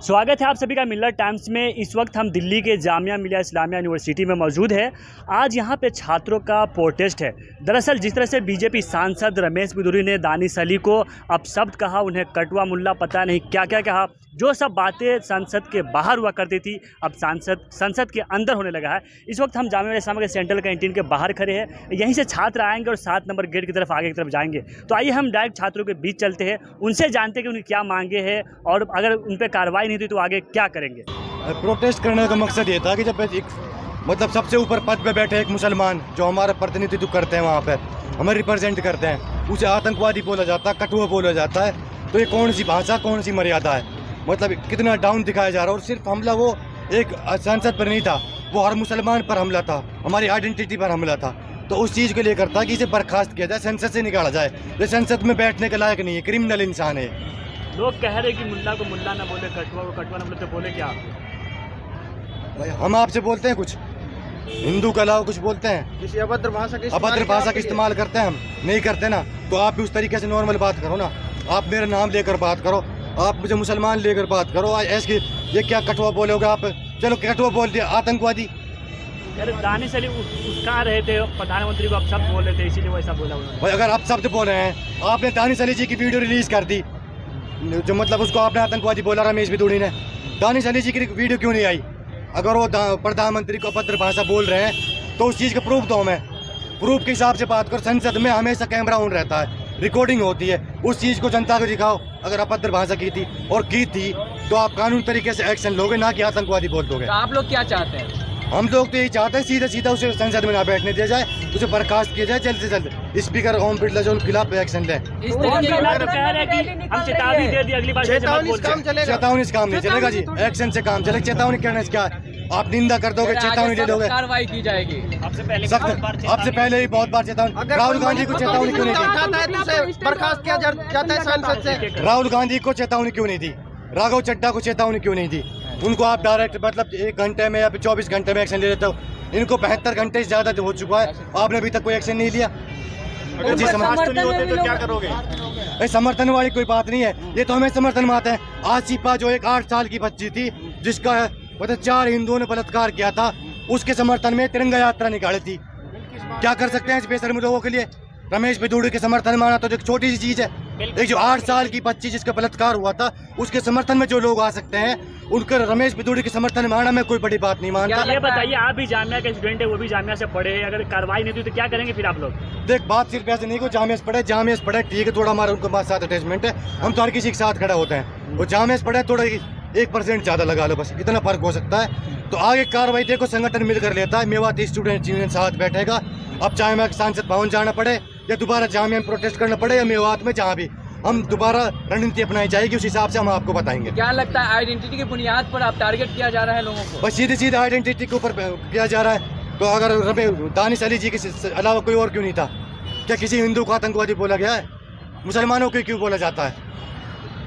स्वागत है आप सभी का मिलर टाइम्स में। इस वक्त हम दिल्ली के जामिया मिलिया इस्लामिया यूनिवर्सिटी में मौजूद है। आज यहाँ पे छात्रों का प्रोटेस्ट है। दरअसल जिस तरह से बीजेपी सांसद रमेश बिधूरी ने दानिश अली को अपशब्द कहा, उन्हें कटवा मुल्ला पता नहीं क्या क्या कहा, जो सब बातें संसद के बाहर हुआ करती थी अब संसद के अंदर होने लगा है। इस वक्त हम जामिया मिलिया इस्लामिया के सेंट्रल कैंटीन के बाहर खड़े हैं। यहीं से छात्र आएंगे और 7 नंबर गेट की तरफ आगे की तरफ जाएंगे। तो आइए हम डायरेक्ट छात्रों के बीच चलते हैं, उनसे जानते हैं कि उनकी क्या मांगे हैं और अगर उन पर कार्रवाई नहीं हुई तो आगे क्या करेंगे। प्रोटेस्ट करने का मकसद ये था कि जब मतलब सबसे ऊपर पद पे बैठे एक मुसलमान जो हमारा प्रतिनिधित्व करते हैं, वहाँ पे हमें रिप्रेजेंट करते हैं, उसे आतंकवादी बोला जाता है, कठुआ बोला जाता है। तो ये कौन सी भाषा, कौन सी मर्यादा है? मतलब कितना डाउन दिखाया जा रहा है। और सिर्फ हमला वो एक संसद पर नहीं था, वो हर मुसलमान पर हमला था, हमारी आइडेंटिटी पर हमला था। तो उस चीज़ को लेकर था कि इसे बर्खास्त किया जाए, संसद से निकाला जाए। ये संसद में बैठने के लायक नहीं है, क्रिमिनल इंसान है। लोग कह रहे कि मुल्ला को मुल्ला ना बोले, कटवा को कटवा ना बोले, तो बोले क्या? भाई हम आपसे बोलते हैं कुछ हिंदू के अलावा कुछ बोलते हैं? किसी अभद्र भाषा का इस्तेमाल करते हैं? हम नहीं करते ना। तो आप भी उस तरीके से नॉर्मल बात करो ना। आप मेरा नाम लेकर बात करो, आप मुझे मुसलमान लेकर बात करो। ऐसे ये क्या कठुआ बोलोगे आप? चलो कठुआ बोल दिया, आतंकवादी। दानिश अली उसका रहे थे प्रधानमंत्री को, अब शब्द बोल रहे थे, इसीलिए वो ऐसा बोला उन्होंने। भाई अगर आप शब्द बोल रहे हैं, आपने दानिश अली जी की वीडियो रिलीज कर दी, जो मतलब उसको आपने आतंकवादी बोला रमेश बिधूरी ने। दानिश अली जी की वीडियो क्यों नहीं आई? अगर वो प्रधानमंत्री को अभद्र भाषा बोल रहे हैं तो उस चीज़ का प्रूफ दो हमें। प्रूफ के हिसाब से बात करो। संसद में हमेशा कैमरा ऑन रहता है, रिकॉर्डिंग होती है, उस चीज़ को जनता को दिखाओ। अगर अभद्र भाषा की थी और की थी तो आप कानून तरीके से एक्शन लोगे, ना कि आतंकवादी बोल दोगे। तो आप लोग क्या चाहते हैं? हम लोग तो यही चाहते हैं सीधा सीधा उसे संसद में ना बैठने दिया जाए, उसे बर्खास्त किया जाए जल्द से जल्द। स्पीकर ओम बिरला जो उनके खिलाफ एक्शन ले। इस तरीके तो कह रहे हैं कि हम चेतावनी दे दी, अगली बार से मत बोलते। चेतावनी से काम नहीं चलेगा जी, एक्शन से काम चलेगा। चेतावनी करने से क्या, आप निंदा कर दोगे, चेतावनी दे दोगे, कार्रवाई की जाएगी। आपसे पहले ही बहुत बार चेतावनी। राहुल गांधी को चेतावनी क्यों नहीं दी? बर्खास्त किया जाता है संसद से। राहुल गांधी को चेतावनी क्यों नहीं दी? राघव चड्डा को चेतावनी क्यों नहीं दी? उनको आप डायरेक्ट मतलब 1 घंटे में या 24 घंटे में एक्शन ले लेते हो। इनको 72 घंटे से ज्यादा हो चुका है, आपने अभी तक कोई एक्शन नहीं लिया। जी समर्थन नहीं होते तो क्या करोगे? समर्थन वाली कोई बात नहीं है, ये तो हमें समर्थन में आते हैं। आसिफा जो एक 8 साल की बच्ची थी, जिसका मतलब 4 हिंदुओं ने बलात्कार किया था, उसके समर्थन में तिरंगा यात्रा निकाली थी। क्या कर सकते हैं इस बेशर्म लोगों के लिए? रमेश बिधूरी के समर्थन में आना तो एक छोटी सी चीज है। एक जो 8 साल की बच्ची जिसका बलात्कार हुआ था, उसके समर्थन में जो लोग आ सकते हैं, उनका रमेश बिधूरी के समर्थन में आना मैं कोई बड़ी बात नहीं मानता। ये बताइए, आप भी जामिया के स्टूडेंट है, वो भी जामिया से पढ़े, अगर कार्रवाई नहीं हुई तो क्या करेंगे फिर आप लोग? देख बात सिर्फ ऐसे नहीं को जामिया से पढ़े ठीक है, थोड़ा हमारा उनके साथ अटैचमेंट है, हम तो हर किसी के साथ खड़ा होते हैं। वो जामिया से पढ़े थोड़ा 1% ज़्यादा लगा लो, बस इतना फर्क हो सकता है। तो आगे कार्रवाई देखो संगठन मिलकर लेता है। मेवाती स्टूडेंट यूनियन साथ बैठेगा। अब चाहे मैं सांसद भवन जाना पड़े या दोबारा जामिया में प्रोटेस्ट करना पड़े या मेवात में, जहाँ भी हम दोबारा रणनीति अपनाई जाएगी, उस हिसाब से हम आपको बताएंगे। क्या लगता है आइडेंटिटी की बुनियाद पर आप टारगेट किया जा रहा है लोगों को? बस सीधे आइडेंटिटी के ऊपर किया जा रहा है। तो अगर दानिश अली जी के अलावा कोई और क्यों नहीं था? क्या किसी हिंदू को आतंकवादी बोला गया है? मुसलमानों को क्यों बोला जाता है?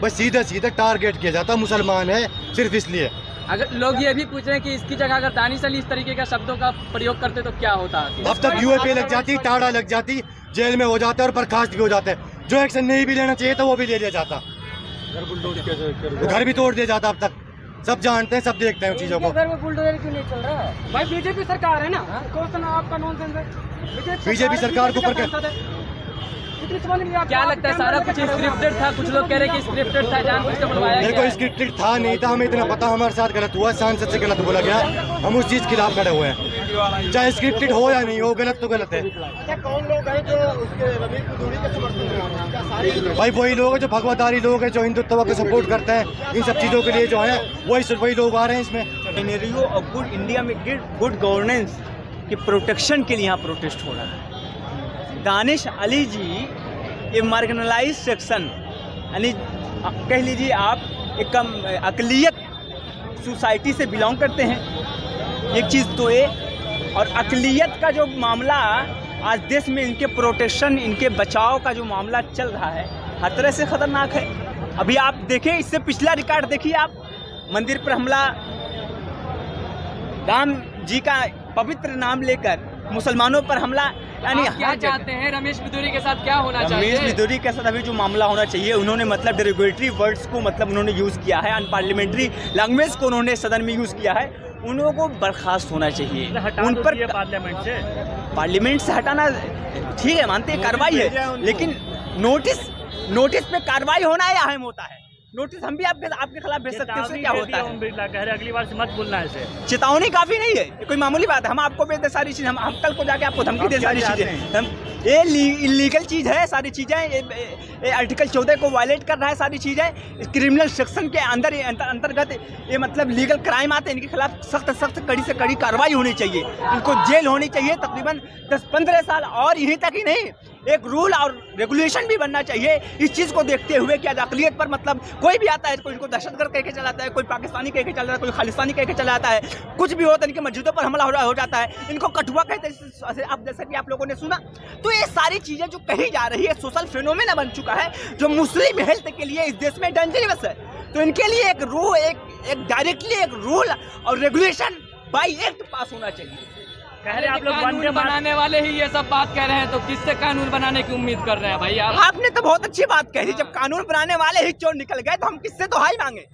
बस सीधा टारगेट किया जाता है, मुसलमान है सिर्फ इसलिए। अगर लोग ये भी पूछ रहे हैं कि इसकी जगह अगर दानिश अली इस तरीके का शब्दों का प्रयोग करते तो क्या होता? अब तक यूएपी लग जाती, टाड़ा लग जाती, जेल में हो जाता है और बर्खास्त भी हो जाते हैं। जो एक्शन नहीं भी लेना चाहिए था वो भी ले लिया जाता, घर भी तोड़ दिया जाता। अब तक सब जानते हैं, सब देखते हैं उन चीजों को। घर में बुलडोजर क्यों नहीं चल रहा है? भाई बीजेपी सरकार है ना, क्वेश्चन आपका नॉनसेंस है। बीजेपी सरकार को क्या लगता है सारा कुछ स्क्रिप्टेड था? कुछ लोग कह रहे हैं कि स्क्रिप्टेड था, जानबूझ के बुलवाया गया। देखो स्क्रिप्टेड था नहीं था, हमें इतना पता, हमारे साथ गलत हुआ, सांसद से गलत बोला गया, हम उस चीज के खिलाफ खड़े हुए हैं। चाहे स्क्रिप्टेड हो या नहीं हो, गलत तो गलत है। कौन लोग हैं जो उसके रमेश बिधूरी के समर्थन में? भाई वही लोग हैं जो भगवादारी लोग हैं, जो हिंदुत्व को सपोर्ट करते हैं। इन सब चीजों के लिए जो है वही लोग आ रहे हैं इसमें। सिनेरियो ऑफ गुड इंडिया में गुड गवर्नेंस के प्रोटेक्शन के लिए यहाँ प्रोटेस्ट हो रहा है। दानिश अली जी ये मार्जिनलाइज सेक्शन, यानी कह लीजिए आप एक कम अकलियत सोसाइटी से बिलोंग करते हैं, एक चीज़ तो ये। और अकलियत का जो मामला आज देश में इनके प्रोटेक्शन, इनके बचाव का जो मामला चल रहा है, हर तरह से ख़तरनाक है। अभी आप देखें, इससे पिछला रिकॉर्ड देखिए आप, मंदिर पर हमला, राम जी का पवित्र नाम लेकर मुसलमानों पर हमला, यानी आप क्या हर जगह- चाहते हैं रमेश बिदूरी के साथ क्या होना रमेश चाहिए? बिदूरी के साथ अभी जो मामला होना चाहिए, उन्होंने मतलब डेरोगेटरी वर्ड्स को मतलब उन्होंने यूज़ किया है, अनपार्लियामेंट्री लैंग्वेज को उन्होंने सदन में यूज़ किया है, उन लोगों को बर्खास्त होना चाहिए। हटा उन दो पर दिए पार्लियामेंट से। पार्लियामेंट से हटाना ठीक है, मानते हैं कार्रवाई है, लेकिन नोटिस पे कार्रवाई होना ही अहम होता है। नोटिस हम भी आपके खिलाफ भेज सकते हैं, उससे क्या होता है? ओम बिरला कह रहे अगली बार से मत बोलना ऐसे। चेतावनी काफी नहीं है, ये कोई मामूली बात है। हम आपको भेज दे सारी चीज़, हम कल को जाके आपको धमकी दे सारी चीज़ें, हम ये इलीगल चीज़ है सारी चीज़ें, ये आर्टिकल 14 को वायलेट कर रहा है सारी चीज़ें, क्रिमिनल सेक्शन के अंतर्गत ये मतलब लीगल क्राइम आते हैं, इनके खिलाफ सख्त कड़ी से कड़ी कार्रवाई होनी चाहिए, इनको जेल होनी चाहिए तकरीबन 10-15 साल, और यहीं तक ही नहीं, एक रूल और रेगुलेशन भी बनना चाहिए इस चीज़ को देखते हुए कि आज अक़लियत पर मतलब कोई भी आता है, कोई इनको दहशतगर्द कह के चलाता है, कोई पाकिस्तानी कह के चलाता है, कोई खालिस्तानी कह के चलाता है, कुछ भी होता है, इनकी मस्जिदों पर हमला हो जाता है, इनको कठुआ कहते हैं, आप जैसा कि आप लोगों ने सुना। तो ये सारी चीज़ें जो कही जा रही है, सोशल फिनोमेना बन चुका है, जो मुस्लिम हेल्थ के लिए इस देश में डेंजरस है। तो इनके लिए एक डायरेक्टली एक रूल और रेगुलेशन बाई एक्ट पास होना चाहिए। कह रहे आप लोग कानून वंदे बनाने वाले ही ये सब बात कह रहे हैं, तो किससे कानून बनाने की उम्मीद कर रहे हैं भाई आप? आपने तो बहुत अच्छी बात कही, जब कानून बनाने वाले ही चोर निकल गए तो हम किससे दुहाई मांगे?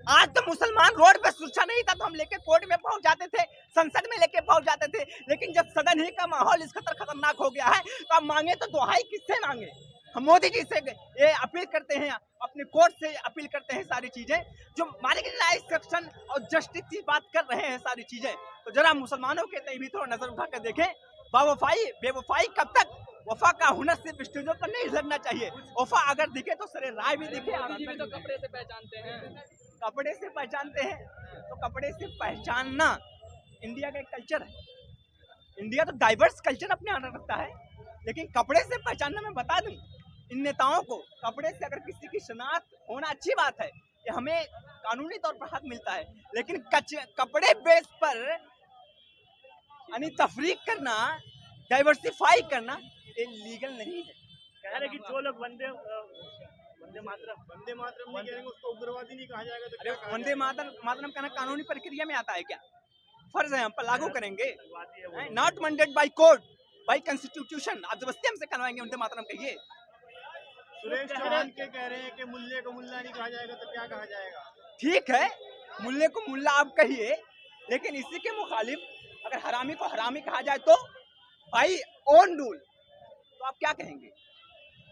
आज तो मुसलमान रोड पे सुरक्षा नहीं था तो हम लेके कोर्ट में पहुंच जाते थे, संसद में लेके पहुंच जाते थे, लेकिन जब सदन ही का माहौल इस कदर खतरनाक हो गया है तो अब मांगे तो दुहाई किससे मांगे? हम मोदी जी से ये अपील करते हैं, अपने कोर्ट से अपील करते हैं, सारी चीजें जो मार्जिनलाइज सेक्शन और जस्टिस की बात कर रहे हैं सारी चीजें, तो जरा मुसलमानों के तय भी थोड़ा नजर उठा कर देखें। बेवफाई कब तक? वफा का हुनर सिर्फ स्टेजों पर नहीं लगना चाहिए, वफा अगर दिखे तो सरे राय भी दिखे। मोदी जी भी तो कपड़े से पहचानते हैं। कपड़े से पहचानते हैं तो कपड़े से पहचानना इंडिया का एक कल्चर है। इंडिया तो डाइवर्स कल्चर अपने अंदर रखता है, लेकिन कपड़े से पहचानना मैं बता दूं इन नेताओं को, कपड़े से अगर किसी की शनाख्त होना अच्छी बात है, ये हमें कानूनी तौर पर हक मिलता है, लेकिन कपड़े बेस पर यानी तफरीक करना, डाइवर्सिफाई करना ये लीगल नहीं है। कह रहे कि जो लोग वंदे मातरम नहीं कहेंगे उसको उग्रवादी नहीं कहा जाएगा तो अरे वंदे मातरम कहना कानूनी प्रक्रिया में आता है क्या? फर्ज है हम पर लागू करेंगे, not mandated by court by constitution. आप जबरदस्ती हमसे करवाएंगे वंदे मातरम कहिए? सुरेश चौहान के कह रहे हैं कि मुल्ले को मुल्ला नहीं कहा जाएगा तो क्या कहा जाएगा? ठीक है, मुल्ले को मुल्ला आप कहिए, लेकिन इसी के मुखालिफ अगर हरामी को हरामी कहा जाए तो भाई ऑन रूल, तो आप क्या कहेंगे?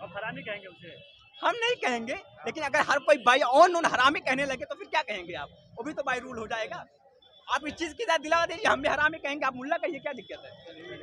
अब हरामी कहेंगे उसे? हम नहीं कहेंगे, लेकिन अगर हर कोई बाई ऑन रूल हरामी कहने लगे तो फिर क्या कहेंगे आप? वो भी तो बाई रूल हो जाएगा। आप इस चीज़ की दिलावा दीजिए, हम भी हरामी कहेंगे, आप मुल्ला कहिए, क्या दिक्कत है?